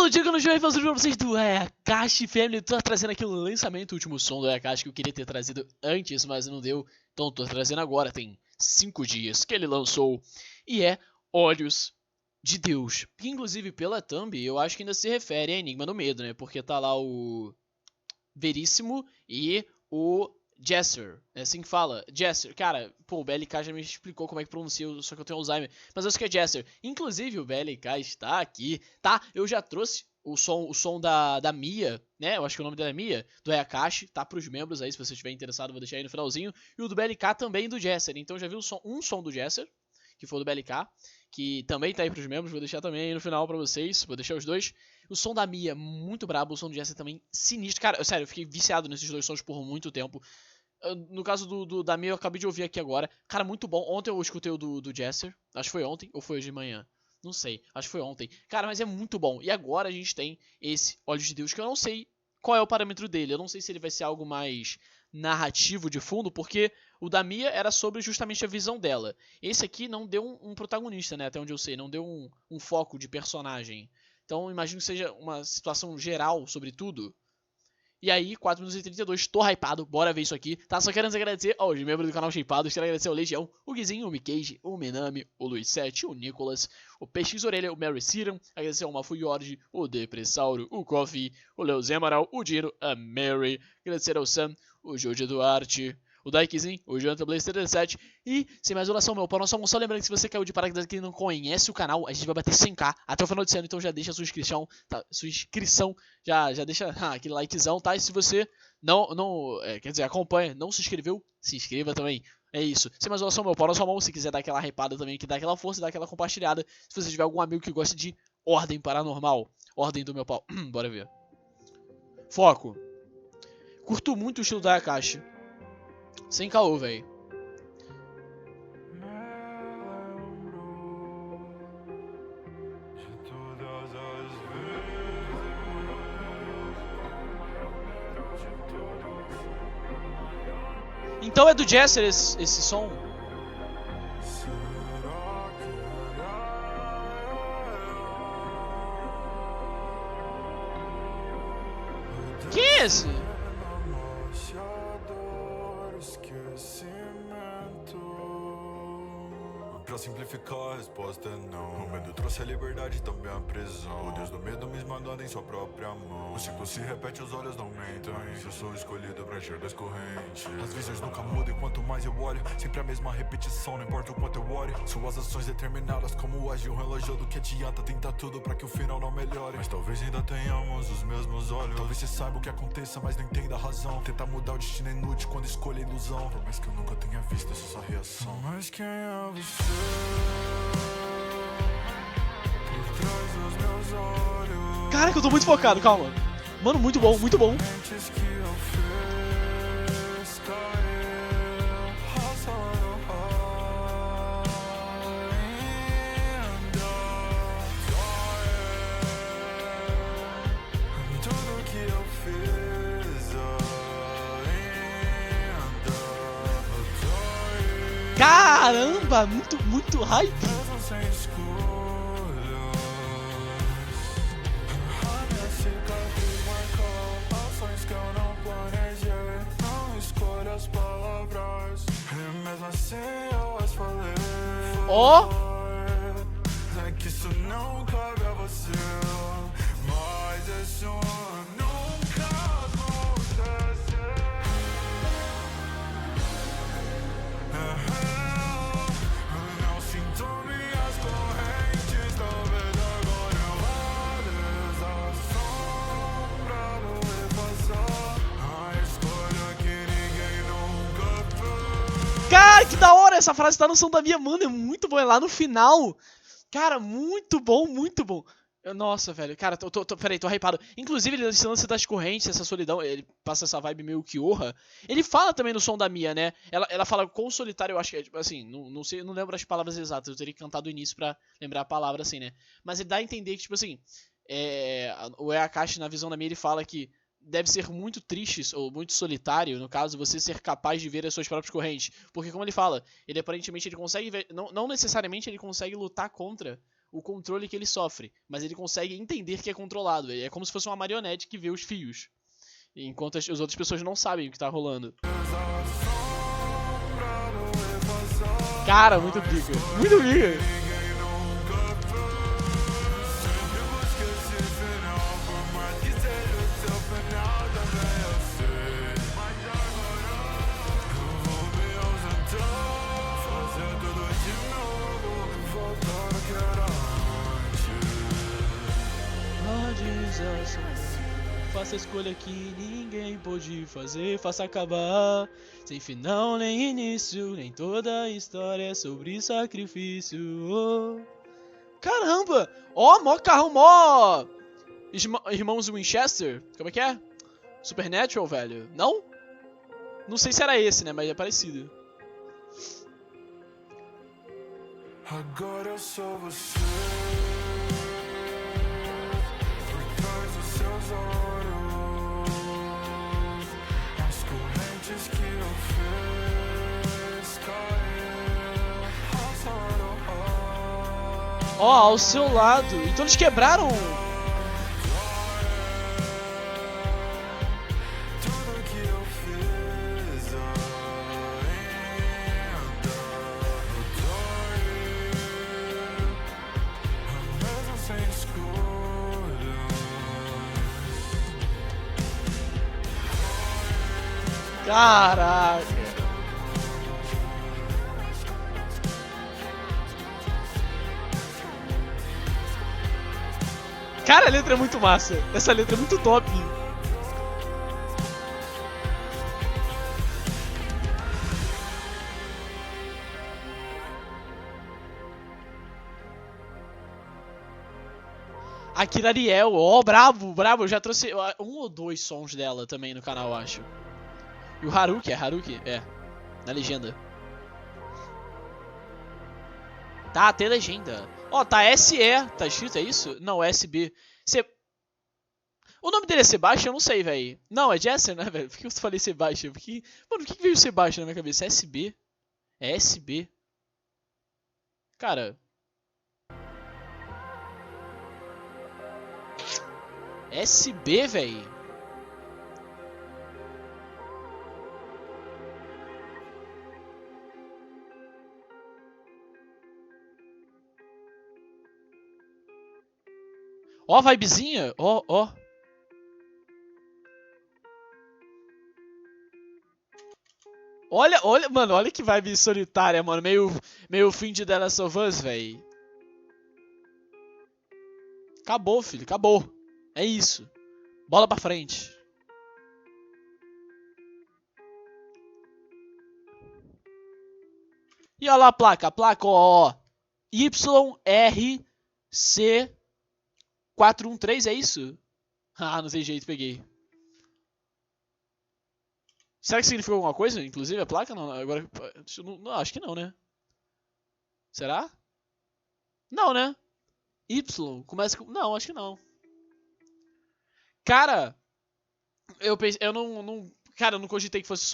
Bom dia, quando eu fazer pra vocês do Ayakashi Family. Tô trazendo aqui o lançamento, o último som do Ayakashi que eu queria ter trazido antes, mas não deu. Então tô trazendo agora, tem 5 dias que ele lançou. E é Olhos de Deus. Que inclusive pela thumb, eu acho que ainda se refere a Enigma do Medo, né? Porque tá lá o Veríssimo e o Jesser. É assim que fala. Jesser. Cara, pô, o BLK já me explicou como é que pronuncia, só que eu tenho Alzheimer. Mas eu acho que é Jesser. Inclusive, o BLK está aqui, tá? Eu já trouxe o som da Mia, né? Eu acho que o nome dela é Mia, do Ayakashi, tá? Pros membros aí, se você estiver interessado, eu vou deixar aí no finalzinho. E o do BLK também do Jesser. Então já vi um som do Jesser, que foi do BLK, que também tá aí pros membros, vou deixar também aí no final pra vocês, vou deixar os dois. O som da Mia, muito brabo, o som do Jesser também sinistro. Cara, sério, eu fiquei viciado nesses dois sons por muito tempo. No caso da Mia, eu acabei de ouvir aqui agora. Cara, muito bom. Ontem eu escutei o do Jesser, acho que foi ontem, ou foi hoje de manhã. Não sei, acho que foi ontem. Cara, mas é muito bom. E agora a gente tem esse Olhos de Deus, que eu não sei qual é o parâmetro dele. Eu não sei se ele vai ser algo mais narrativo de fundo, porque o da Mia era sobre justamente a visão dela. Esse aqui não deu um protagonista, né? Até onde eu sei, não deu um foco de personagem. Então imagino que seja uma situação geral sobre tudo. E aí, 4 minutos e 32, tô hypado, bora ver isso aqui. Tá, só querendo agradecer aos membros do canal Shapeados, quero agradecer ao Legião, o Guizinho, o Mikage, o Minami, o Luiz 7, o Nicolas, o PX Orelha, o Mary Siram, agradecer ao Mafu Yordi, o Depressauro, o Coffee, o Leo Zemaral, o Dino, a Mary, agradecer ao Sam, o Jorge Duarte, o Daikizin, o Jonathan Blaze 37 e, sem mais oração, meu pau, só lembrando que se você caiu de paraquedas aqui e não conhece o canal, a gente vai bater 100k até o final desse ano, então já deixa a sua inscrição, tá? Já deixa aquele likezão, tá? E se você quer dizer, acompanha, não se inscreveu, se inscreva também. É isso. Sem mais oração, meu pau na sua mão, se quiser dar aquela hypada também, que dá aquela força, dá aquela compartilhada, se você tiver algum amigo que gosta de ordem paranormal, ordem do meu pau. Bora ver. Foco. Curto muito o estilo da Ayakashi. Sem caô, velho. Então é do Jesser esse som? Quem é esse? Pra simplificar, a resposta é não. O medo trouxe a liberdade e também a prisão. O Deus do medo me esmagando em sua própria mão. O ciclo se repete, os olhos não mentem. Eu sou escolhido pra enxergar as correntes. As visões nunca mudam e quanto mais eu olho, sempre a mesma repetição, não importa o quanto eu ore. Suas ações determinadas como age um relógio. Do que adianta tentar tudo pra que o final não melhore. Mas talvez ainda tenhamos os mesmos olhos. Talvez você saiba o que aconteça, mas não entenda a razão. Tentar mudar o destino é inútil quando escolhe a ilusão. Por mais que eu nunca tenha visto essa sua reação. Mas quem é você? Caraca, eu tô muito focado, calma. Mano, muito bom, muito bom. Caramba, muito hype. Ó! É que isso não cabe a você, mas isso nunca acontece. Não sinto minhas correntes, talvez agora eu desassombrado e passar a escolha que ninguém nunca fez. Cara, que da hora! Essa frase tá no som da Mia, mano, é muito bom, é lá no final. Cara, muito bom, muito bom. Nossa, velho, cara, peraí, tô hypado. Inclusive, esse lance das correntes, essa solidão, ele passa essa vibe meio que orra. Ele fala também no som da Mia, né? Ela fala com solitário, eu acho que é, tipo assim, não sei, não lembro as palavras exatas, eu teria que cantar do início pra lembrar a palavra assim, né? Mas ele dá a entender que, tipo assim, o Ayakashi, na visão da Mia, ele fala que deve ser muito triste, ou muito solitário, no caso, você ser capaz de ver as suas próprias correntes. Porque, como ele fala, ele aparentemente ele consegue ver, não necessariamente ele consegue lutar contra o controle que ele sofre, mas ele consegue entender que é controlado. É como se fosse uma marionete que vê os fios, enquanto as outras pessoas não sabem o que tá rolando. Cara, muito pica. Muito pica. Faça a escolha que ninguém pôde fazer, faça acabar, sem final nem início, nem toda a história é sobre sacrifício. Oh. Caramba! Ó, mó carro, mó... Irmãos Winchester? Como é que é? Supernatural, velho? Não? Não sei se era esse, né? Mas é parecido. Agora eu sou você. Por trás dos seus olhos, as correntes que eu fiz cair Ó, ao seu lado. Então eles quebraram. tudo que eu fiz ainda dói, mesmo sem escolha. Caraca. Cara, a letra é muito massa. Essa letra é muito top. Akira Ariel, ó, bravo, bravo. Eu já trouxe um ou dois sons dela também no canal, acho. E o Haruki, na legenda. Tá, tem legenda. Ó, tá SE, tá escrito, é isso? Não, SB. O nome dele é Sebastian? Eu não sei, velho. Não, é Jesser, né, velho? Por que eu falei Sebastian? Porque... Mano, por que veio Sebastian na minha cabeça? SB? É SB? Cara... SB, velho? Ó, vibezinha. Ó, ó. Olha, olha, mano, olha que vibe solitária, mano. Meio fim de The Last of Us, véi. Acabou, filho, acabou. É isso. Bola pra frente. E olha lá a placa, ó. YRC413, é isso? Ah, não tem jeito, peguei. Será que significa alguma coisa, inclusive, a placa? Não, agora, não, acho que não, né? Será? Não, né? Y, começa com... Não, acho que não. Cara, eu cara, eu não cogitei que fosse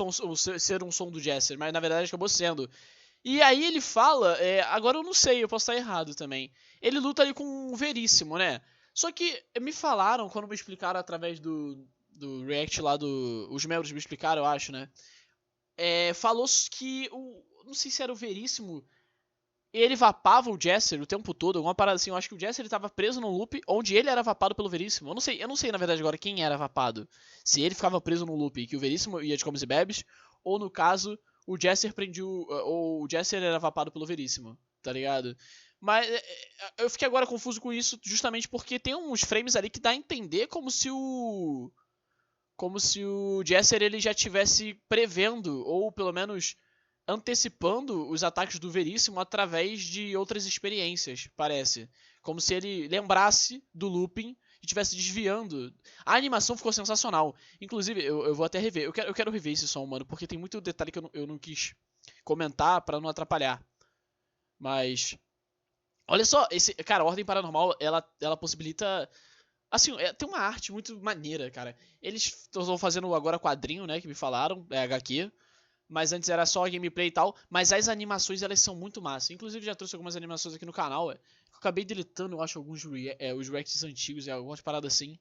ser um som do Jesser, mas na verdade acabou sendo. E aí ele fala, agora eu não sei, eu posso estar errado também. Ele luta ali com o Veríssimo, né? Só que me falaram, quando me explicaram através do react lá os membros me explicaram, eu acho, né? Falou que não sei se era o Veríssimo, ele vapava o Jesser o tempo todo, alguma parada assim. Eu acho que o Jesser ele tava preso num loop onde ele era vapado pelo Veríssimo. Eu não sei na verdade agora quem era vapado. Se ele ficava preso num loop e que o Veríssimo ia de comes e bebes, ou no caso, o Jesser ou o Jesser era vapado pelo Veríssimo, tá ligado? Mas eu fiquei agora confuso com isso justamente porque tem uns frames ali que dá a entender como se o Jesser ele já tivesse prevendo, ou pelo menos antecipando os ataques do Veríssimo através de outras experiências, parece. Como se ele lembrasse do looping e estivesse desviando. A animação ficou sensacional. Inclusive, eu vou até rever. Eu quero rever esse som, mano, porque tem muito detalhe que eu não quis comentar pra não atrapalhar. Mas... olha só, cara, a Ordem Paranormal, ela possibilita... assim, tem uma arte muito maneira, cara. Eles estão fazendo agora quadrinho, né, que me falaram, HQ. mas antes era só gameplay e tal. Mas as animações, elas são muito massas. Inclusive, já trouxe algumas animações aqui no canal. Eu acabei deletando, eu acho, alguns os reacts antigos e algumas paradas assim.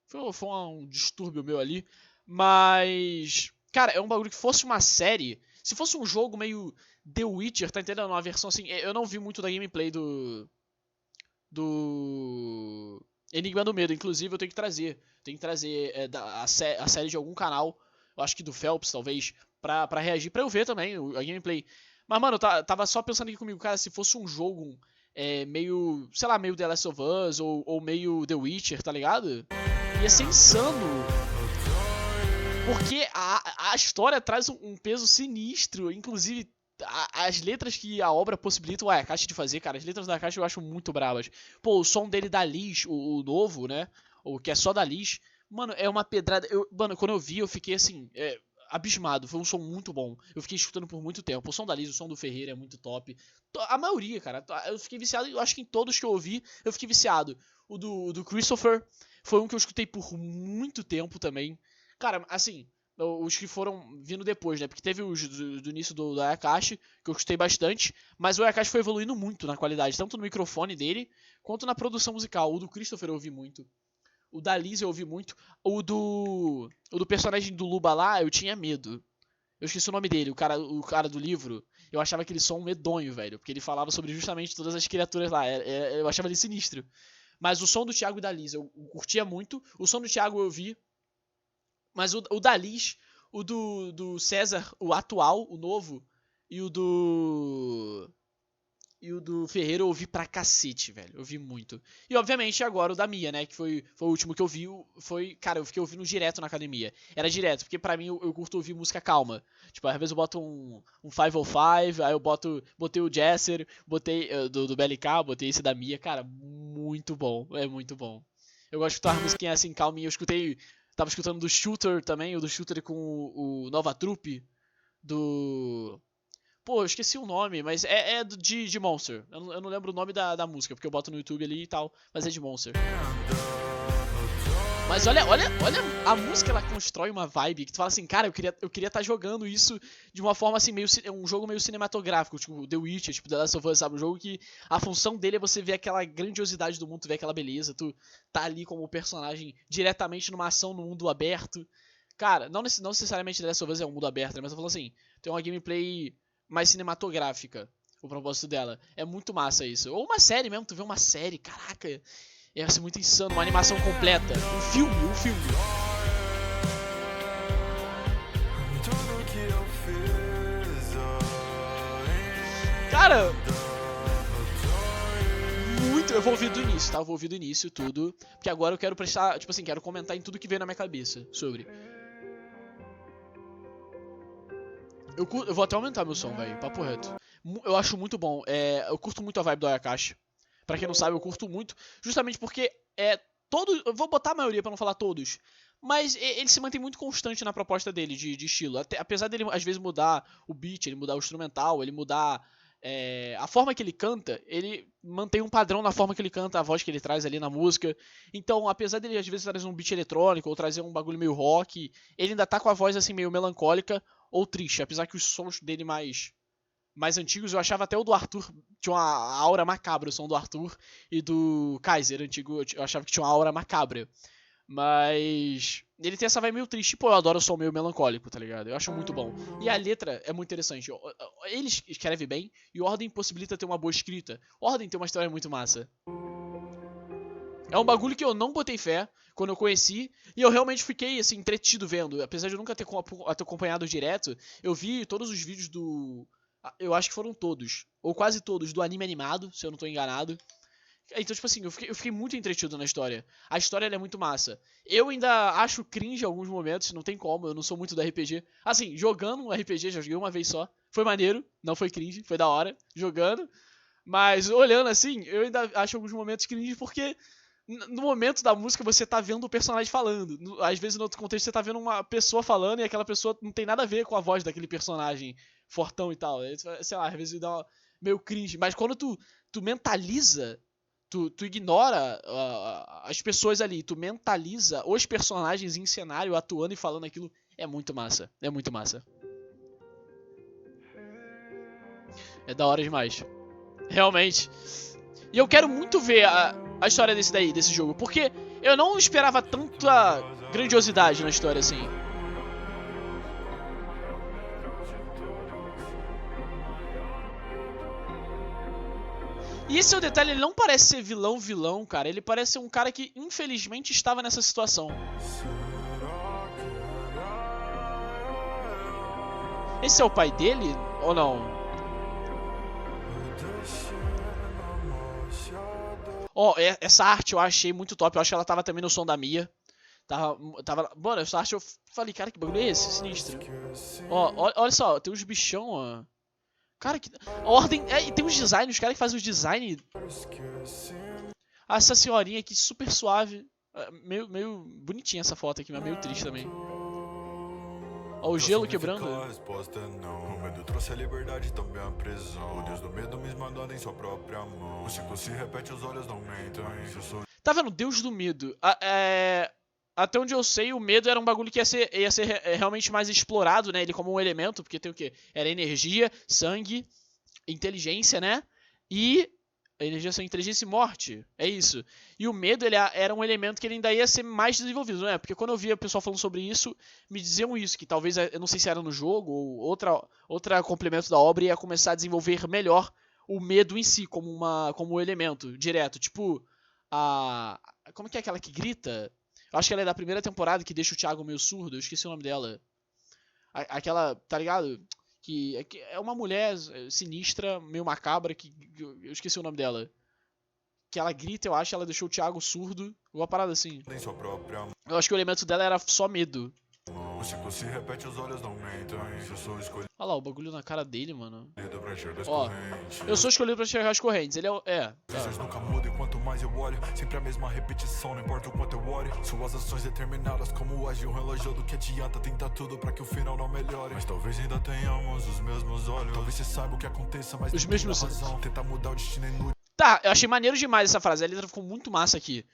Foi um distúrbio meu ali. Mas, cara, é um bagulho que fosse uma série. Se fosse um jogo meio The Witcher, tá entendendo? Uma versão assim. Eu não vi muito da gameplay do Enigma do Medo. Inclusive, eu tenho que trazer. Tenho que trazer a série de algum canal. Eu acho que do Phelps, talvez. Pra reagir, pra eu ver também a gameplay. Mas, mano, eu tava só pensando aqui comigo, cara, se fosse um jogo meio, sei lá, meio The Last of Us ou meio The Witcher, tá ligado? Ia ser insano. Porque a história traz um peso sinistro. Inclusive, as letras que a obra possibilita o Ayakashi de fazer, cara. As letras da Ayakashi eu acho muito bravas. Pô, o som dele da Liz, o novo, né? O que é só da Liz. Mano, é uma pedrada. Mano, quando eu vi, eu fiquei assim. Abismado. Foi um som muito bom. Eu fiquei escutando por muito tempo. O som da Liz, o som do Ferreira é muito top. A maioria, cara. Eu fiquei viciado. Eu acho que em todos que eu ouvi, eu fiquei viciado. O do Christopher foi um que eu escutei por muito tempo também. Cara, assim, os que foram vindo depois, né? Porque teve os do início do Ayakashi, que eu escutei bastante, mas o Ayakashi foi evoluindo muito na qualidade, tanto no microfone dele, quanto na produção musical. O do Christopher eu ouvi muito. O da Liz eu ouvi muito. O do personagem do Luba lá, eu tinha medo. Eu esqueci o nome dele, o cara do livro. Eu achava aquele som medonho, velho. Porque ele falava sobre justamente todas as criaturas lá. Eu achava ele sinistro. Mas o som do Thiago e da Liz eu curtia muito. O som do Thiago eu ouvi. Mas o da Liz, o do César, o atual, o novo, e o do Ferreira eu ouvi pra cacete, velho. Eu ouvi muito. E obviamente agora o da Mia, né? Que foi o último que eu vi. Cara, eu fiquei ouvindo direto na academia. Era direto, porque pra mim eu curto ouvir música calma. Tipo, às vezes eu boto um 505, aí eu botei o Jesser, botei do BLK, botei esse da Mia. Cara, muito bom. É muito bom. Eu gosto de escutar música assim, calminha. Tava escutando do Shooter também, o do Shooter com o Nova Trupe, do... Pô, eu esqueci o nome, mas é de Monster. Eu não lembro o nome da música, porque eu boto no YouTube ali e tal, mas é de Monster. Mas olha a música, ela constrói uma vibe que tu fala assim, cara, eu queria estar jogando isso de uma forma assim, um jogo meio cinematográfico, tipo The Witcher, tipo The Last of Us, sabe? Um jogo que a função dele é você ver aquela grandiosidade do mundo, tu ver aquela beleza, tu tá ali como personagem diretamente numa ação no mundo aberto. Cara, não necessariamente The Last of Us é um mundo aberto, né? Mas eu falo assim, tem uma gameplay mais cinematográfica, o propósito dela. É muito massa isso. Ou uma série mesmo, tu vê uma série, caraca... Ia ser muito insano, uma animação completa. Um filme. Cara, muito. Eu vou ouvir do início, tá? Eu vou ouvir do início tudo. Porque agora eu quero prestar, tipo assim, quero comentar em tudo que veio na minha cabeça sobre. Eu vou até aumentar meu som, velho. Papo reto. Eu acho muito bom. Eu curto muito a vibe do Ayakashi. Pra quem não sabe, eu curto muito. Justamente porque eu vou botar a maioria pra não falar todos. Mas ele se mantém muito constante na proposta dele de estilo. Apesar dele às vezes mudar o beat, ele mudar o instrumental, ele mudar a forma que ele canta, ele mantém um padrão na forma que ele canta, a voz que ele traz ali na música. Então, apesar dele às vezes trazer um beat eletrônico ou trazer um bagulho meio rock, ele ainda tá com a voz assim meio melancólica ou triste. Apesar que os sons dele mais antigos, eu achava até o do Arthur tinha uma aura macabra, o som do Arthur e do Kaiser antigo, eu achava que tinha uma aura macabra. Mas ele tem essa vibe meio triste, pô, eu adoro o som meio melancólico, tá ligado? Eu acho muito bom. E a letra é muito interessante. Ele escreve bem e Ordem possibilita ter uma boa escrita. Ordem tem uma história muito massa. É um bagulho que eu não botei fé quando eu conheci e eu realmente fiquei assim entretido vendo. Apesar de eu nunca ter acompanhado direto, eu vi todos os vídeos eu acho que foram todos, ou quase todos, do anime animado, se eu não tô enganado. Então, tipo assim, eu fiquei muito entretido na história. A história é muito massa. Eu ainda acho cringe em alguns momentos, não tem como, eu não sou muito do RPG. Assim, jogando um RPG, já joguei uma vez só. Foi maneiro, não foi cringe, foi da hora, jogando. Mas olhando assim, eu ainda acho alguns momentos cringe porque no momento da música você tá vendo o personagem falando. Às vezes no outro contexto você tá vendo uma pessoa falando e aquela pessoa não tem nada a ver com a voz daquele personagem fortão e tal. Sei lá, às vezes dá meio cringe. Mas quando tu mentaliza, tu ignora as pessoas ali, tu mentaliza os personagens em cenário atuando e falando aquilo, é muito massa. É muito massa. É da hora demais. Realmente. E eu quero muito ver a história desse jogo, porque eu não esperava tanta grandiosidade na história assim. E esse é o detalhe, ele não parece ser vilão, cara. Ele parece ser um cara que, infelizmente, estava nessa situação. Esse é o pai dele? Ou não? Ó, essa arte eu achei muito top. Eu acho que ela tava também no som da Mia. Mano, essa arte eu falei, cara, que bagulho é esse? Sinistro. Ó, olha só, tem uns bichão, ó. Cara, que. A ordem. E tem uns designs, os caras que fazem os designs. Essa senhorinha aqui, super suave. Meio bonitinha essa foto aqui, mas meio triste também. Ó, o gelo quebrando. A resposta é não. O medo trouxe a liberdade, também a prisão. O Deus do medo me esmagando em sua própria mão. O ciclo se repete, os olhos não mentem. Eu sou Tá vendo? Deus do medo. Até onde eu sei, o medo era um bagulho que ia ser realmente mais explorado, né? Ele como um elemento, porque tem o quê? Era energia, sangue, inteligência, né? E energia, sangue, inteligência e morte. É isso. E o medo, ele era um elemento que ele ainda ia ser mais desenvolvido, né? Porque quando eu via o pessoal falando sobre isso, me diziam isso, que talvez, eu não sei se era no jogo ou outra complemento da obra, ia começar a desenvolver melhor o medo em si, como um elemento direto. Tipo, como que é aquela que grita? Eu acho que ela é da primeira temporada, que deixa o Thiago meio surdo. Eu esqueci o nome dela. Aquela, tá ligado? Que é uma mulher sinistra, meio macabra, que eu esqueci o nome dela. Que ela grita, eu acho, ela deixou o Thiago surdo. Uma parada assim. em sua própria Eu acho que o elemento dela era só medo. mão. O ciclo se repete, os olhos não mentem. Eu sou escolhido Olha lá, o bagulho na cara dele, mano. pra enxergar as Ó, correntes. eu sou escolhido pra enxergar as correntes. Ele tá. Visões nunca mudam e quanto mais eu olho, sempre a mesma repetição, não importa o quanto eu ore. Suas ações determinadas como age um relógio, do que adianta tentar tudo pra que o final não melhore. Mas talvez ainda tenhamos os mesmos olhos. Talvez você saiba o que aconteça, mas Os não mesmos tem razão. Tentar mudar o destino é inútil. Tá, eu achei maneiro demais essa frase. A letra ficou muito massa aqui.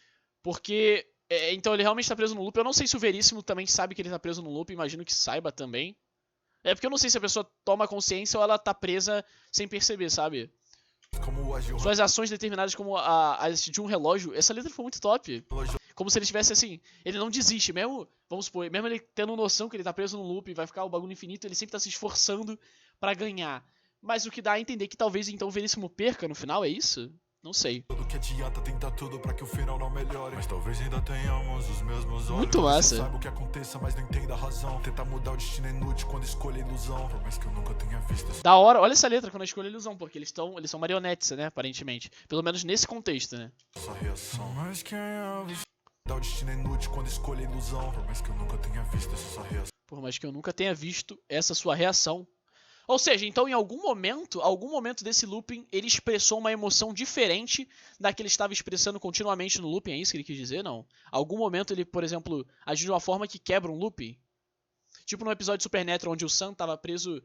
Porque. Então ele realmente tá preso no loop. Eu não sei se o Veríssimo também sabe que ele tá preso no loop. Imagino que saiba também. É porque eu não sei se a pessoa toma consciência ou ela tá presa sem perceber, sabe? Como age um Suas ações determinadas como as de um relógio. Essa letra foi muito top. relógio. Como se ele tivesse assim. Ele não desiste, mesmo. Vamos supor, mesmo ele tendo noção que ele tá preso no loop e vai ficar o bagulho infinito, ele sempre tá se esforçando pra ganhar. Mas o que dá a entender que talvez então o Veríssimo perca no final, é isso? Não sei. Do que adianta tentar tudo pra que o final não melhore. Mas talvez ainda tenhamos os mesmos olhos. Muito massa. Você sabe o que aconteça, mas não entenda a razão. Tentar mudar o destino é inútil quando escolhe a ilusão. Por mais que eu nunca tenha visto essa Da hora, olha essa letra quando eu escolho a ilusão, porque eles são marionetes, né, aparentemente. Pelo menos nesse contexto, né. reação. Mas quem é mudar o destino é inútil quando escolhe a ilusão. Por mais que eu nunca tenha visto essa reação. Por mais que eu nunca tenha visto essa sua reação. Ou seja, então em algum momento desse looping, ele expressou uma emoção diferente da que ele estava expressando continuamente no looping, é isso que ele quis dizer? Não. Algum momento ele, por exemplo, agiu de uma forma que quebra um looping? Tipo no episódio de Supernatural, onde o Sam tava preso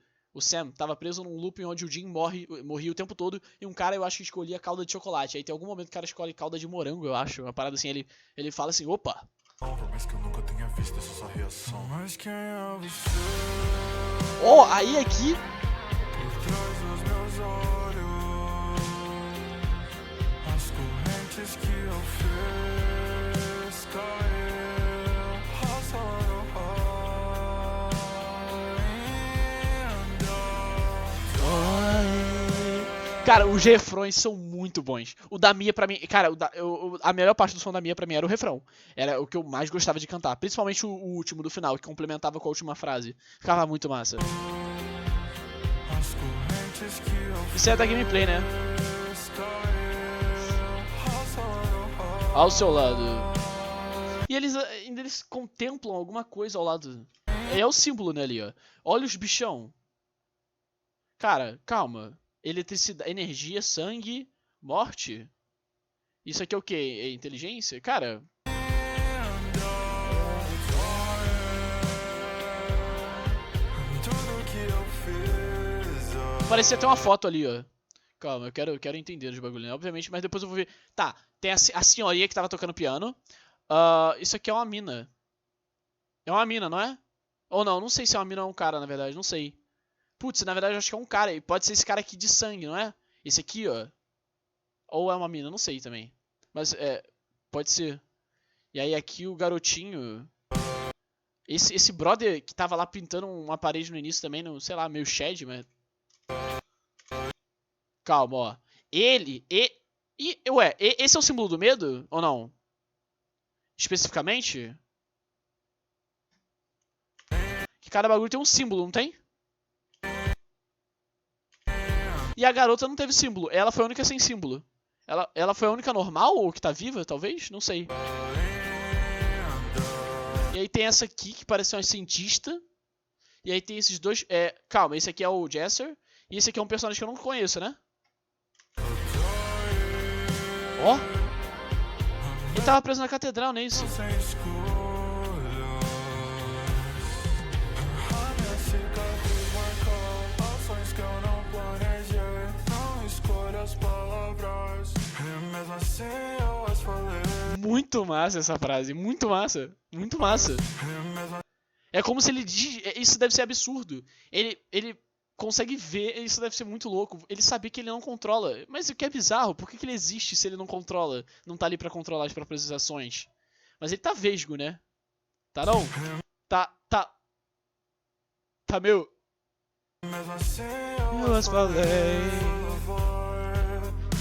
num looping onde o Jim morria o tempo todo, e um cara, eu acho que escolhia calda de chocolate. Aí tem algum momento que o cara escolhe calda de morango, eu acho. Uma parada assim, ele fala assim, opa! Por mais que eu nunca tenha visto essa reação. Mas quem é você? Ó, aí aqui... Por trás dos meus olhos, as correntes que eu fiz cair, passando ainda. Cara, os refrões são muito bons. O da Mia, pra mim... Cara, a melhor parte do som da Mia, pra mim, era o refrão. Era o que eu mais gostava de cantar. Principalmente o último, do final, que complementava com a última frase. Ficava muito massa. Isso é da gameplay, né? Ao seu lado. E eles contemplam alguma coisa ao lado. É o símbolo, né, ali, ó. Olha os bichão. Cara, calma. Eletricidade, energia, sangue, morte. Isso aqui é o quê? É inteligência? Cara... Parecia ter uma foto ali, ó. Calma, eu quero entender os bagulhos, né? Obviamente, mas depois eu vou ver. Tá, tem a senhorinha que tava tocando piano. Isso aqui é uma mina. É uma mina, não é? Ou não sei se é uma mina ou um cara, na verdade, não sei. Putz, na verdade eu acho que é um cara. E pode ser esse cara aqui de sangue, não é? Esse aqui, ó. Ou é uma mina, não sei também. Mas pode ser. E aí aqui o garotinho... Esse brother que tava lá pintando uma parede no início também, no, sei lá, meio shed, mas... Calma, ó. Esse é o símbolo do medo? Ou não? Especificamente? Que cada bagulho tem um símbolo, não tem? E a garota não teve símbolo. Ela foi a única sem símbolo. Ela foi a única normal ou que tá viva, talvez? Não sei. E aí tem essa aqui que parece uma cientista. E aí tem esses dois... calma, esse aqui é o Jesser. E esse aqui é um personagem que eu não conheço, né? Ó. Ele tava preso na catedral, não é isso? Muito massa essa frase, muito massa, muito massa. É como se ele diz, isso deve ser absurdo. Ele consegue ver, isso deve ser muito louco. Ele sabia que ele não controla, mas o que é bizarro, por que ele existe se ele não controla? Não tá ali pra controlar as próprias ações. Mas ele tá vesgo, né? Tá não? Tá meu. Eu as falei.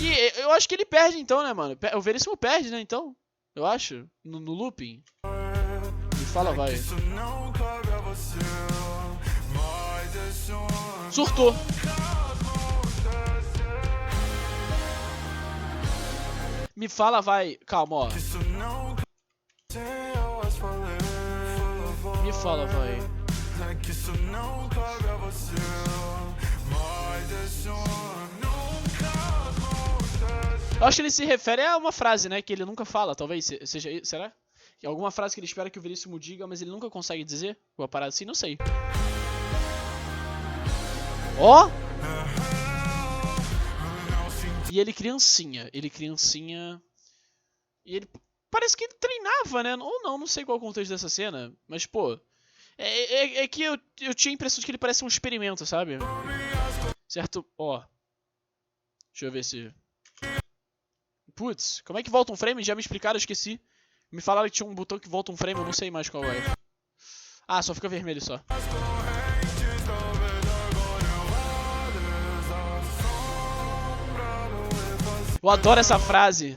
E eu acho que ele perde então, né, mano? O Veríssimo perde, né, então? Eu acho. No looping. Me fala, vai. Surtou. Me fala, vai. Calma, ó. Me fala, vai. Eu acho que ele se refere a uma frase, né? Que ele nunca fala, talvez seja. Será? Alguma frase que ele espera que o Veríssimo diga, mas ele nunca consegue dizer? Uma parada assim, não sei. Ó! E ele criancinha. E ele parece que ele treinava, né? Ou não sei qual é o contexto dessa cena. Mas, pô. É que eu tinha a impressão de que ele parece um experimento, sabe? Certo? Ó. Deixa eu ver se... Putz, como é que volta um frame? Já me explicaram, eu esqueci. Me falaram que tinha um botão que volta um frame, eu não sei mais qual é. Ah, só fica vermelho só. Eu adoro essa frase.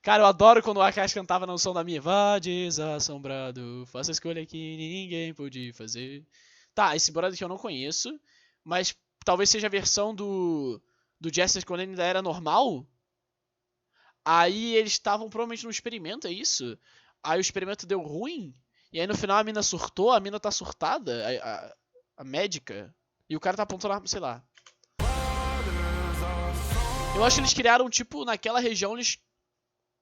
Cara, eu adoro quando o Akashi cantava no som da minha. Vá desassombrado, faça a escolha que ninguém pôde fazer. Tá, esse brother que eu não conheço, mas talvez seja a versão do Jester quando ele ainda era normal. Aí eles estavam provavelmente num experimento, é isso? Aí o experimento deu ruim, e aí no final a mina surtou, a mina tá surtada, a médica, e o cara tá apontando, sei lá. Eu acho que eles criaram, tipo, naquela região,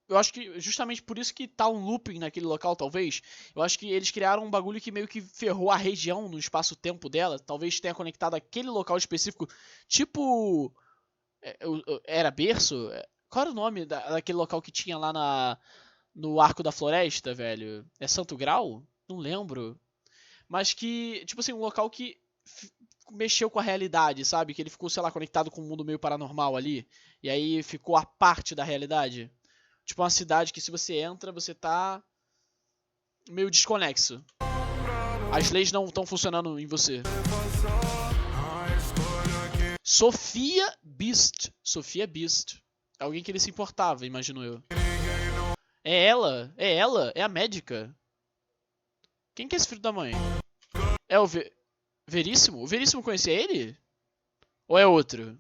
eu acho que justamente por isso que tá um looping naquele local, talvez. Eu acho que eles criaram um bagulho que meio que ferrou a região no espaço-tempo dela. Talvez tenha conectado aquele local específico, tipo... Era berço? Qual era o nome daquele local que tinha lá no Arco da Floresta, velho? É Santo Grau? Não lembro. Mas que, tipo assim, um local que mexeu com a realidade, sabe? Que ele ficou, sei lá, conectado com um mundo meio paranormal ali. E aí ficou a parte da realidade. Tipo uma cidade que se você entra, você tá meio desconexo. As leis não estão funcionando em você. Sophia Beast. Sophia Beast. Alguém que ele se importava, imagino eu. É ela, é a médica. Quem que é esse filho da mãe? É o Veríssimo? O Veríssimo conhecia ele? Ou é outro?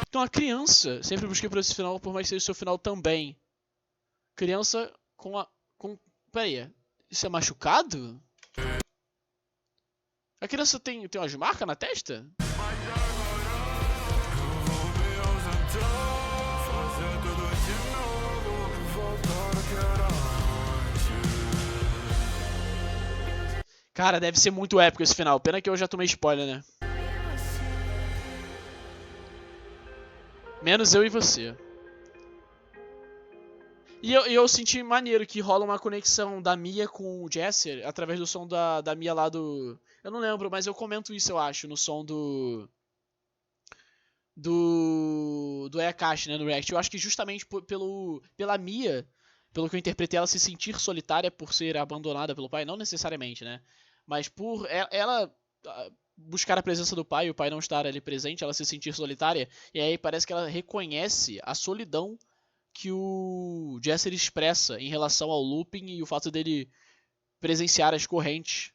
Então a criança, sempre busquei por esse final, por mais que seja o seu final também. Criança peraí, isso é machucado? A criança tem umas marcas na testa? Cara, deve ser muito épico esse final. Pena que eu já tomei spoiler, né? Menos eu e você. E eu senti maneiro que rola uma conexão da Mia com o Jesser através do som da Mia lá do... Eu não lembro, mas eu comento isso, eu acho, no som do Ayakashi, né, no React. Eu acho que justamente pela Mia, pelo que eu interpretei, ela se sentir solitária por ser abandonada pelo pai, não necessariamente, né? Mas por ela buscar a presença do pai e o pai não estar ali presente, ela se sentir solitária, e aí parece que ela reconhece a solidão que o Jesser expressa em relação ao looping e o fato dele presenciar as correntes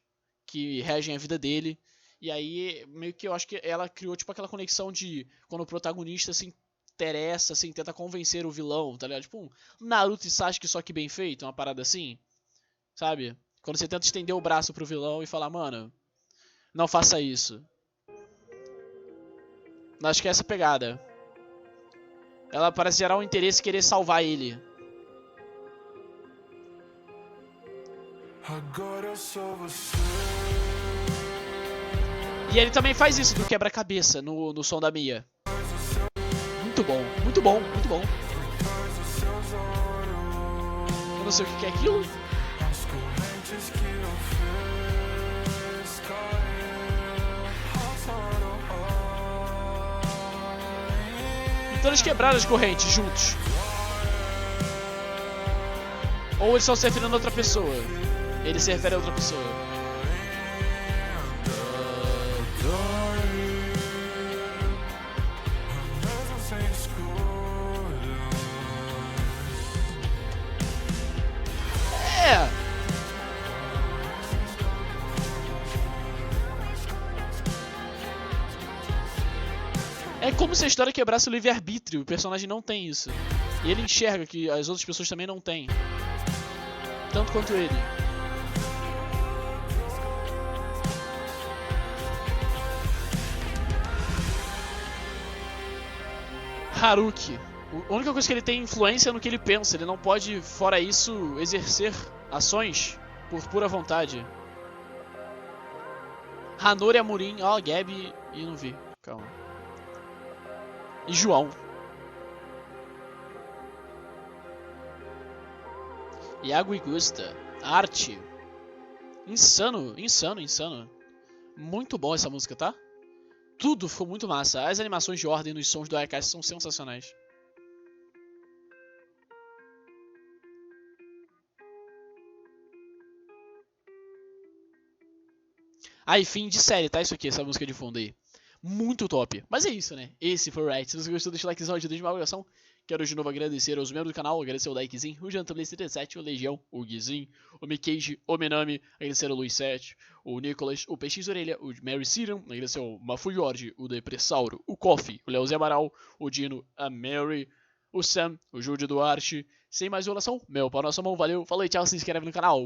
que regem a vida dele. E aí, meio que eu acho que ela criou tipo aquela conexão de quando o protagonista se interessa, assim, tenta convencer o vilão, tá ligado? Tipo um Naruto e Sasuke só que bem feito, uma parada assim, sabe? Quando você tenta estender o braço pro vilão e falar, mano, não faça isso. Acho que é essa pegada. Ela parece gerar um interesse e querer salvar ele. Agora eu sou você. E ele também faz isso do quebra-cabeça no som da Mia. Muito bom, muito bom, muito bom. Eu não sei o que é aquilo. As correntes que eu fiz Então eles quebraram as correntes juntos. Ou eles estão se referindo a outra pessoa. Ele se refere a outra pessoa. É como se a história quebrasse o livre-arbítrio. O personagem não tem isso. E ele enxerga que as outras pessoas também não têm. Tanto quanto ele. Haruki. A única coisa que ele tem influência é no que ele pensa. Ele não pode, fora isso, exercer ações por pura vontade. Hanori Amurin. Ó, Gabi. E não vi. Calma. E João. Iago Igusta. Arte. Insano, insano, insano. Muito bom essa música, tá? Tudo ficou muito massa. As animações de ordem nos sons do Ayakashi são sensacionais. Aí, fim de série, tá? Isso aqui, essa música de fundo aí. Muito top. Mas é isso, né? Esse foi o React. Se você gostou, deixa o likezão, ajuda de divulgação. Quero de novo agradecer aos membros do canal, agradecer o Daikizinho, o Jantablaze 37, o Legião, o Guizinho, o Mikeiji, o Minami, agradecer o Luiz 7, o Nicolas, o PX Orelha, o Mary Searam, agradecer o Mafuyord, o Depressauro, o Coffee, o Leozinho Amaral, o Dino, a Mary, o Sam, o Júlio Duarte. Sem mais enrolação, meu pau na sua mão, valeu, falou e tchau, se inscreve no canal.